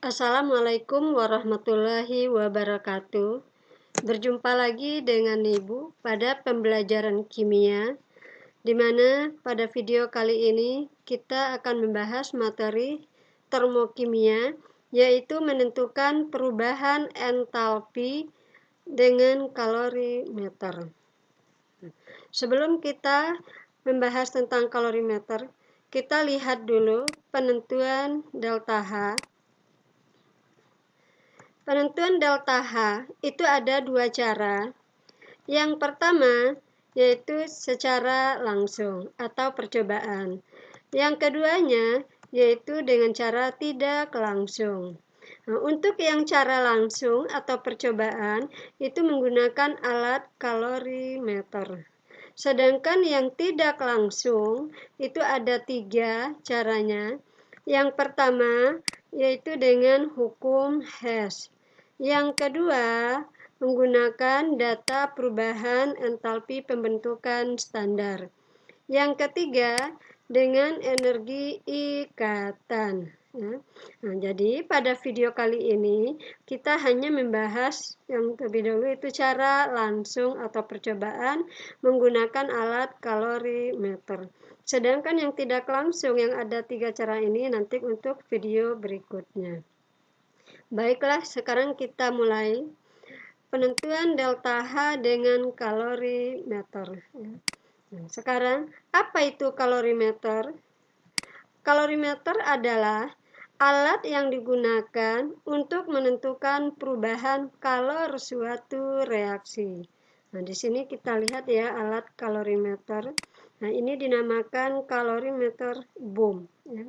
Assalamualaikum warahmatullahi wabarakatuh. Berjumpa lagi dengan Ibu pada pembelajaran kimia, di mana pada video kali ini kita akan membahas materi termokimia, yaitu menentukan perubahan entalpi dengan kalorimeter. Sebelum kita membahas tentang kalorimeter, kita lihat dulu penentuan delta H. Penentuan delta H itu ada dua cara. Yang pertama yaitu secara langsung atau percobaan. Yang keduanya yaitu dengan cara tidak langsung. Nah, untuk yang cara langsung atau percobaan itu menggunakan alat kalorimeter. Sedangkan yang tidak langsung itu ada tiga caranya. Yang pertama yaitu dengan hukum Hess. Yang kedua, menggunakan data perubahan entalpi pembentukan standar. Yang ketiga, dengan energi ikatan. Nah, jadi pada video kali ini kita hanya membahas yang terlebih dahulu itu cara langsung atau percobaan menggunakan alat kalorimeter. Sedangkan yang tidak langsung yang ada tiga cara ini nanti untuk video berikutnya. Baiklah, sekarang kita mulai penentuan delta H dengan kalorimeter. Sekarang, apa itu kalorimeter? Kalorimeter adalah alat yang digunakan untuk menentukan perubahan kalor suatu reaksi. Nah, di sini kita lihat ya alat kalorimeter. Nah, ini dinamakan kalorimeter boom. Ya.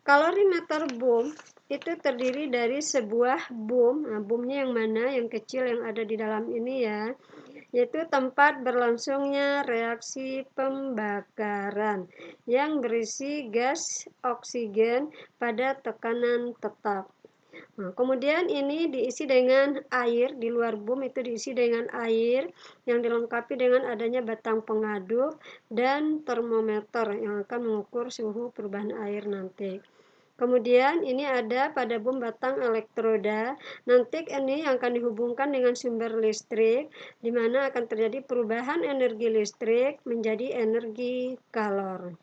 Kalorimeter boom itu terdiri dari sebuah boom. Nah, boomnya yang mana? Yang kecil yang ada di dalam ini ya, yaitu tempat berlangsungnya reaksi pembakaran yang berisi gas oksigen pada tekanan tetap. Nah, kemudian ini diisi dengan air, di luar boom itu diisi dengan air yang dilengkapi dengan adanya batang pengaduk dan termometer yang akan mengukur suhu perubahan air nanti. Kemudian ini ada pada boom batang elektroda. Nanti ini akan dihubungkan dengan sumber listrik, di mana akan terjadi perubahan energi listrik menjadi energi kalor.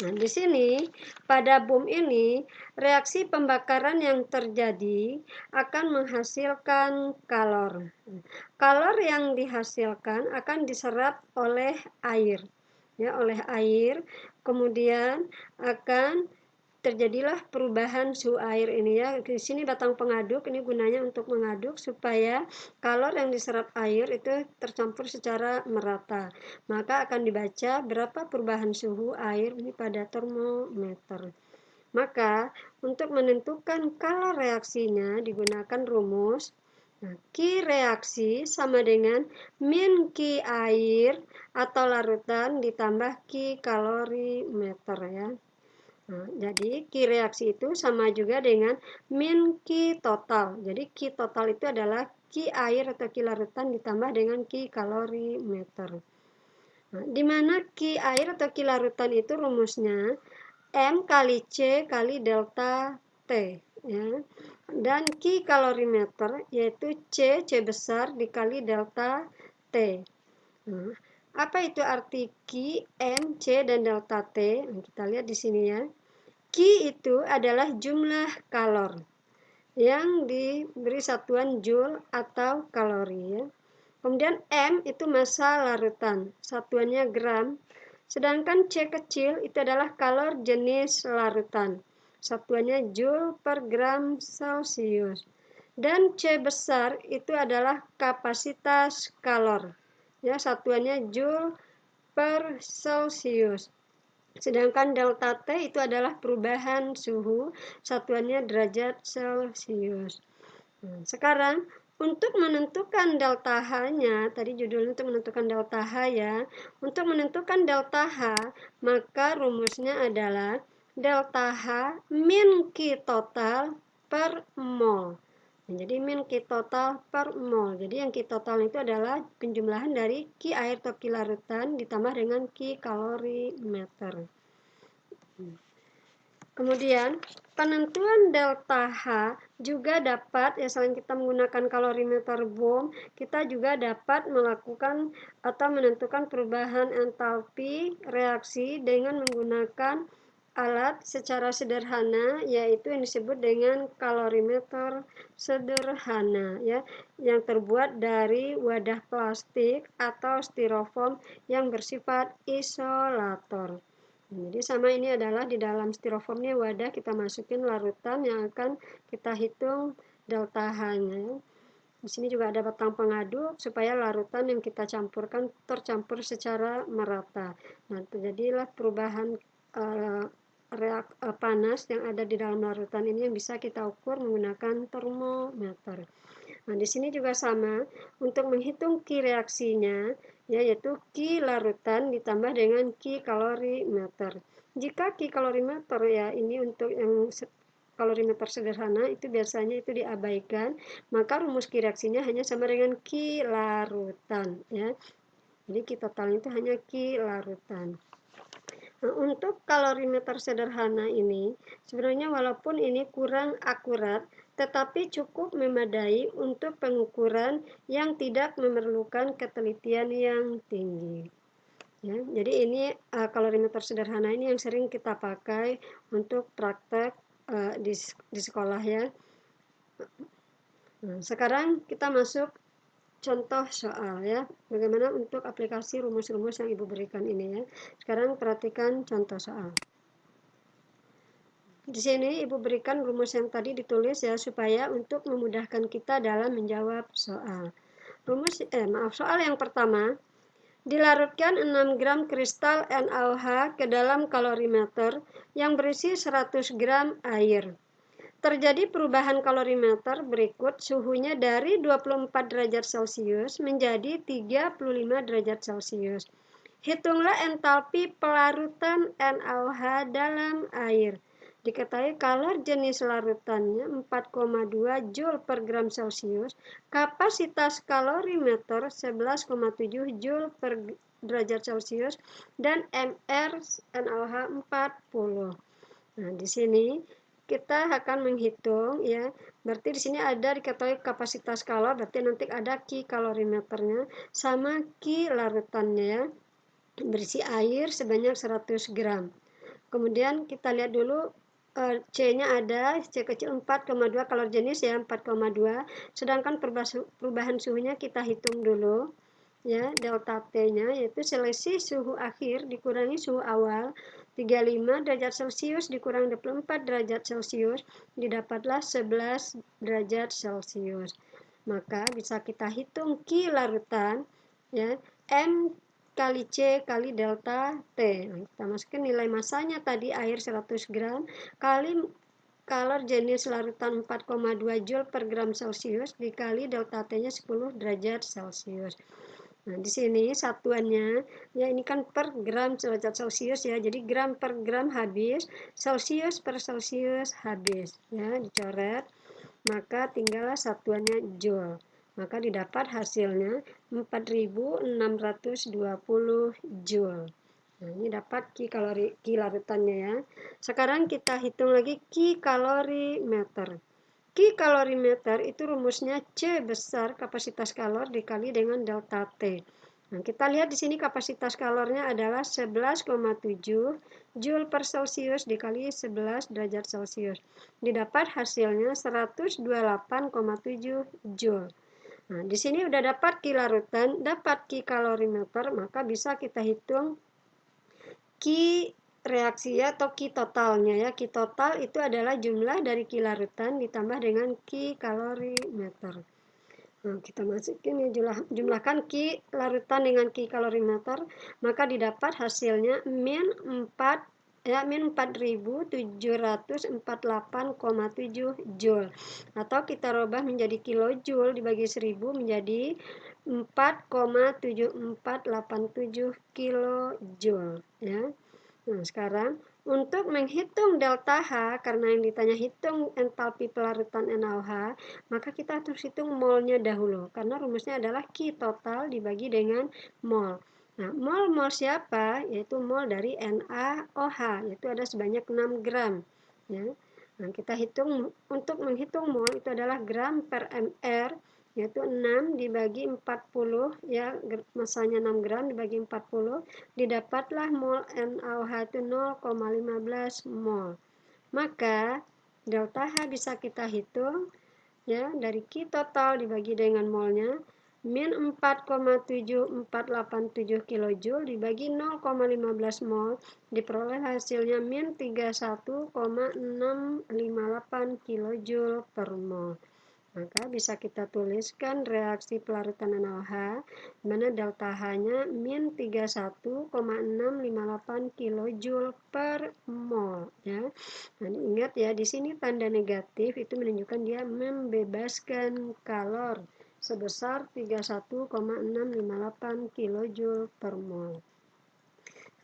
Nah, di sini pada boom ini reaksi pembakaran yang terjadi akan menghasilkan kalor. Kalor yang dihasilkan akan diserap oleh air, ya, oleh air. Kemudian akan terjadilah perubahan suhu air ini ya. Di sini batang pengaduk ini gunanya untuk mengaduk supaya kalor yang diserap air itu tercampur secara merata. Maka akan dibaca berapa perubahan suhu air ini pada termometer. Maka untuk menentukan kalor reaksinya digunakan rumus. Nah, Q reaksi sama dengan min Q air atau larutan ditambah Q kalorimeter ya. Nah, jadi Q reaksi itu sama juga dengan min Q total. Jadi Q total itu adalah Q air atau Q larutan ditambah dengan Q kalorimeter. Nah, di mana Q air atau Q larutan itu rumusnya M kali C kali delta T. Ya. Dan Q kalorimeter yaitu C besar dikali delta T. Nah, apa itu arti Q, M, C, dan delta T? Nah, kita lihat di sini ya. Q itu adalah jumlah kalor yang diberi satuan joule atau kalori ya. Kemudian M itu massa larutan, satuannya gram. Sedangkan C kecil itu adalah kalor jenis larutan, satuannya joule per gram Celcius. Dan C besar itu adalah kapasitas kalor, ya, satuannya joule per Celcius. Sedangkan delta T itu adalah perubahan suhu, satuannya derajat Celcius. Sekarang untuk menentukan delta H-nya, tadi judulnya untuk menentukan delta H ya. Untuk menentukan delta H, maka rumusnya adalah delta H min Q total per mol. Nah, jadi min Q total per mol. Jadi yang Q total itu adalah penjumlahan dari Q air atau Q larutan ditambah dengan Q kalorimeter. Kemudian penentuan delta H juga dapat, ya selain kita menggunakan kalorimeter Bohm, kita juga dapat melakukan atau menentukan perubahan entalpi reaksi dengan menggunakan alat secara sederhana, yaitu yang disebut dengan kalorimeter sederhana, ya, yang terbuat dari wadah plastik atau styrofoam yang bersifat isolator. Jadi sama ini adalah di dalam styrofoamnya wadah kita masukin larutan yang akan kita hitung delta H-nya. Di sini juga ada batang pengaduk supaya larutan yang kita campurkan tercampur secara merata. Nah, terjadilah perubahan panas yang ada di dalam larutan ini yang bisa kita ukur menggunakan termometer. Nah, di sini juga sama untuk menghitung Ki reaksinya, yaitu Ki larutan ditambah dengan Ki kalorimeter. Jika Ki kalorimeter, ya ini untuk yang kalorimeter sederhana itu biasanya itu diabaikan, maka rumus Ki reaksinya hanya sama dengan Ki larutan, ya. Jadi Ki totalnya itu hanya Ki larutan. Nah, untuk kalorimeter sederhana ini, sebenarnya walaupun ini kurang akurat, tetapi cukup memadai untuk pengukuran yang tidak memerlukan ketelitian yang tinggi. Ya, jadi ini kalorimeter sederhana ini yang sering kita pakai untuk praktek di sekolah, ya. Nah, sekarang kita masuk contoh soal, ya. Bagaimana untuk aplikasi rumus-rumus yang Ibu berikan ini, ya. Sekarang perhatikan contoh soal. Di sini Ibu berikan rumus yang tadi ditulis, ya, supaya untuk memudahkan kita dalam menjawab soal. Soal yang pertama, dilarutkan 6 gram kristal NaOH ke dalam kalorimeter yang berisi 100 gram air. Terjadi perubahan kalorimeter berikut suhunya dari 24 derajat Celcius menjadi 35 derajat Celcius. Hitunglah entalpi pelarutan NaOH dalam air. Diketahui kalau jenis larutannya 4,2 Joule per gram Celcius, kapasitas kalorimeter 11,7 Joule per derajat Celcius, dan MR NaOH 40. Nah, di sini kita akan menghitung, ya. Berarti di sini ada diketahui kapasitas kalor, berarti nanti ada Ki kalorimeternya sama Ki larutannya, ya. Berisi air sebanyak 100 gram. Kemudian kita lihat dulu C-nya ada, C kecil 4,2 kalor jenis, ya, 4,2. Sedangkan perubahan suhunya kita hitung dulu, ya, delta T-nya yaitu selisih suhu akhir dikurangi suhu awal, 35 derajat Celcius dikurang 24 derajat Celcius, didapatlah 11 derajat Celcius. Maka bisa kita hitung Ki larutan, ya, M kali C kali delta T. Nah, kita masukkan nilai masanya tadi air 100 gram kali kalor jenis larutan 4,2 Joule per gram Celcius dikali delta T-nya 10 derajat Celcius. Nah, di sini satuannya, ya, ini kan per gram derajat Celcius, ya. Jadi gram per gram habis, Celcius per Celcius habis, ya, dicoret. Maka tinggallah satuannya Joule. Maka didapat hasilnya 4620 Joule. Nah, ini dapat Ki larutannya, ya. Sekarang kita hitung lagi Ki kalorimeter. Ki kalorimeter itu rumusnya C besar kapasitas kalor dikali dengan delta T. Nah, kita lihat di sini kapasitas kalornya adalah 11,7 Joule per Celcius dikali 11 derajat Celcius. Didapat hasilnya 128,7 Joule. Nah, di sini udah dapat Ki larutan, dapat Ki kalorimeter, maka bisa kita hitung Ki reaksi atau Ki totalnya, ya. Ki total itu adalah jumlah dari Ki larutan ditambah dengan Ki kalorimeter. Nah, kita masukin, ya, jumlahkan Ki larutan dengan Ki kalorimeter, maka didapat hasilnya min 4, ya, min 4748,7 Joule. Atau kita rubah menjadi kilojoule dibagi 1000 menjadi 4,7487 kilojoule, ya. Nah, sekarang untuk menghitung delta H, karena yang ditanya hitung entalpi pelarutan NaOH, maka kita harus hitung molnya dahulu, karena rumusnya adalah Ki total dibagi dengan mol. Nah, mol siapa? Yaitu mol dari NaOH, yaitu ada sebanyak 6 gram. ya. Nah, kita hitung, untuk menghitung mol itu adalah gram per mr, yaitu 6 dibagi 40, ya, masanya 6 gram dibagi 40, didapatlah mol NaOH itu 0,15 mol. Maka delta H bisa kita hitung, ya, dari Q total dibagi dengan molnya, min 4,7487 kJ dibagi 0,15 mol, diperoleh hasilnya min 31,658 kJ per mol. Maka bisa kita tuliskan reaksi pelarutan NaOH, di mana delta H-nya min 31,658 kJ per mol, ya. Nah, ingat ya, di sini tanda negatif itu menunjukkan dia membebaskan kalor sebesar 31,658 kJ per mol.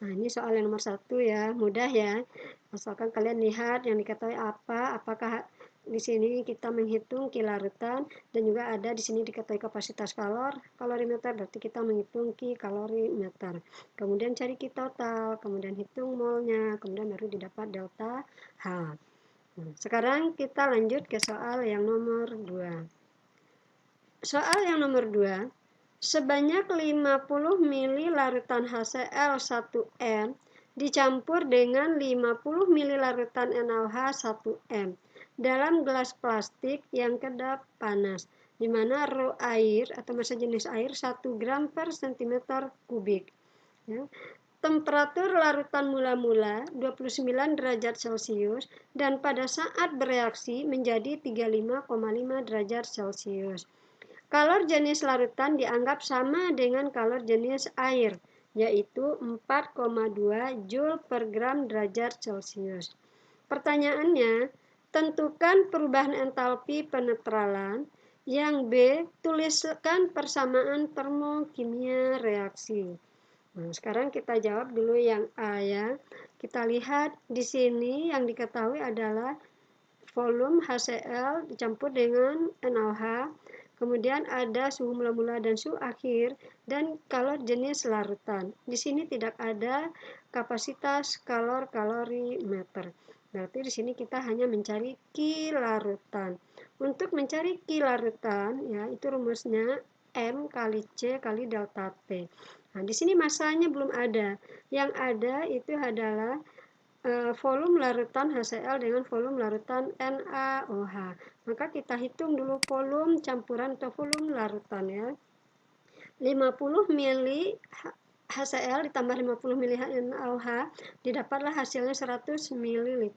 Nah, ini soal yang nomor 1 ya, mudah ya. Asalkan kalian lihat yang diketahui apa, apakah di sini kita menghitung Q larutan, dan juga ada di sini diketahui kapasitas kalorimeter, berarti kita menghitung Q kalorimeter. Kemudian cari Q total, kemudian hitung molnya, kemudian baru didapat delta H. Nah, sekarang kita lanjut ke soal yang nomor 2. Soal yang nomor 2, sebanyak 50 ml larutan HCl 1M dicampur dengan 50 ml larutan NaOH 1M dalam gelas plastik yang kedap panas, di mana rho air atau massa jenis air 1 gram per cm kubik. Ya. Temperatur larutan mula-mula 29 derajat Celcius dan pada saat bereaksi menjadi 35,5 derajat Celcius. Kalor jenis larutan dianggap sama dengan kalor jenis air, yaitu 4,2 Joule per gram derajat Celcius. Pertanyaannya, tentukan perubahan entalpi penetralan. Yang B, tuliskan persamaan termokimia reaksi. Nah, sekarang kita jawab dulu yang A ya. Kita lihat di sini yang diketahui adalah volume HCl dicampur dengan NaOH, kemudian ada suhu mula-mula dan suhu akhir, dan kalor jenis larutan. Di sini tidak ada kapasitas kalorimeter. Berarti di sini kita hanya mencari Q larutan. Untuk mencari Q larutan, ya, itu rumusnya M kali C kali delta T. Nah, di sini masanya belum ada. Yang ada itu adalah volume larutan HCl dengan volume larutan NaOH. Maka kita hitung dulu volume campuran atau volume larutan ya. 50 ml HCl ditambah 50 ml NaOH, didapatlah hasilnya 100 ml.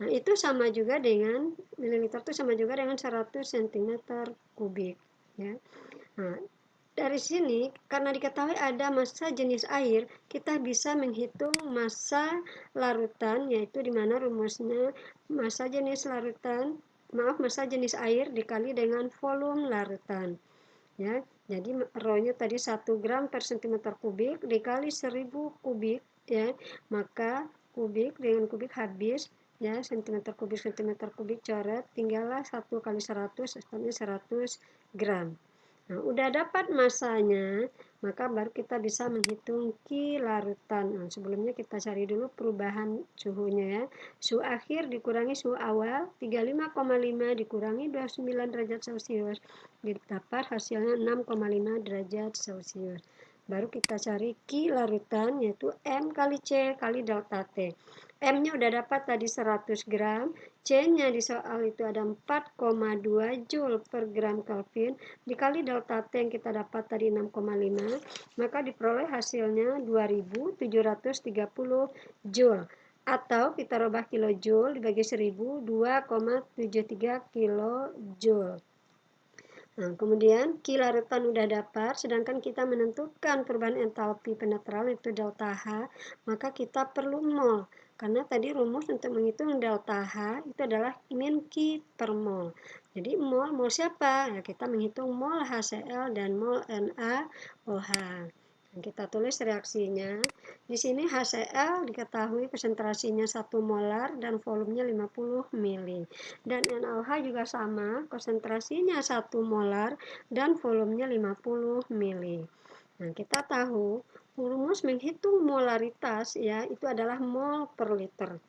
Nah, itu sama juga dengan mililiter itu sama juga dengan 100 cm kubik ya. Nah, dari sini, karena diketahui ada massa jenis air, kita bisa menghitung massa larutan, yaitu di mana rumusnya massa jenis air dikali dengan volume larutan. Ya, jadi rho-nya tadi 1 gram per cm kubik dikali 1000 kubik, ya, maka kubik dengan kubik habis, ya, cm kubik coret, tinggallah 1 kali 100, artinya 100 gram. Nah, udah dapat masanya, maka baru kita bisa menghitung Q larutan. Nah, sebelumnya kita cari dulu perubahan suhunya ya. Suhu akhir dikurangi suhu awal, 35,5 dikurangi 29 derajat Celcius, didapat hasilnya 6,5 derajat Celcius. Baru kita cari Q larutan, yaitu M kali C kali delta T. M-nya udah dapat tadi 100 gram, C-nya di soal itu ada 4,2 Joule per gram Kelvin, dikali delta T yang kita dapat tadi 6,5, maka diperoleh hasilnya 2730 Joule. Atau kita rubah kilojoule dibagi 1000, 2,73 kilojoule. Nah, kemudian Q larutan udah dapat, sedangkan kita menentukan perubahan entalpi penetral itu delta H, maka kita perlu mol. Karena tadi rumus untuk menghitung delta H itu adalah min Q per mol. Jadi mol siapa? Ya, kita menghitung mol HCl dan mol NaOH. Dan kita tulis reaksinya. Di sini HCl diketahui konsentrasinya 1 molar dan volumenya 50 ml. Dan NaOH juga sama, konsentrasinya 1 molar dan volumenya 50 ml. Nah, kita tahu rumus menghitung molaritas ya itu adalah mol per liter.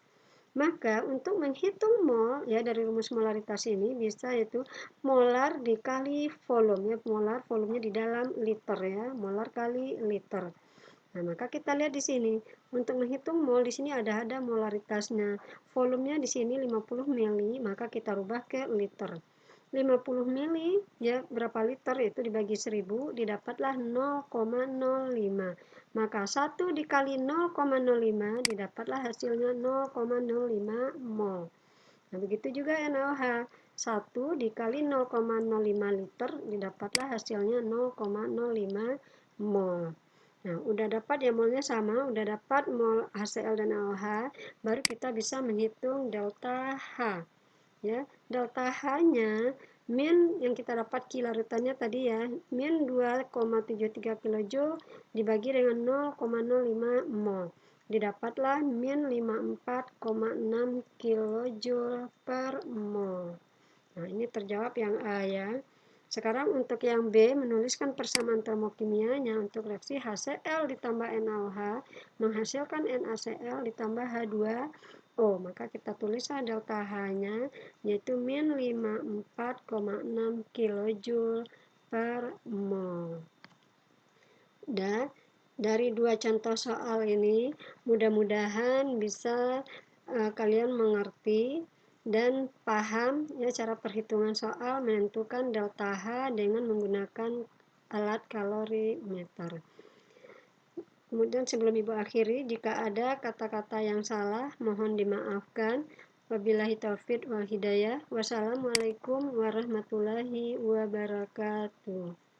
Maka untuk menghitung mol ya dari rumus molaritas ini bisa yaitu molar dikali volume ya, molar volumenya di dalam liter ya, molar kali liter. Nah, maka kita lihat di sini untuk menghitung mol di sini ada molaritasnya. Volumenya di sini 50 mili, maka kita rubah ke liter. 50 mili ya berapa liter itu dibagi 1000 didapatlah 0,05. Maka 1 dikali 0,05 didapatlah hasilnya 0,05 mol. Nah, begitu juga NaOH. 1 dikali 0,05 liter didapatlah hasilnya 0,05 mol. Nah, udah dapat ya molnya sama, udah dapat mol HCl dan NaOH, baru kita bisa menghitung delta H. Ya, delta H-nya min yang kita dapat kilarutannya tadi ya, min 2,73 kJ dibagi dengan 0,05 mol. Didapatlah min 54,6 kJ per mol. Nah, ini terjawab yang A ya. Sekarang untuk yang B, menuliskan persamaan termokimianya untuk reaksi HCl ditambah NaOH menghasilkan NaCl ditambah H2O. Maka kita tulislah delta H-nya yaitu min 54,6 kJ per mol. Dan dari dua contoh soal ini, mudah-mudahan bisa kalian mengerti dan paham ya cara perhitungan soal menentukan delta H dengan menggunakan alat kalorimeter. Kemudian sebelum Ibu akhiri, jika ada kata-kata yang salah, mohon dimaafkan. Wabillahi taufiq wal hidayah. Wassalamualaikum warahmatullahi wabarakatuh.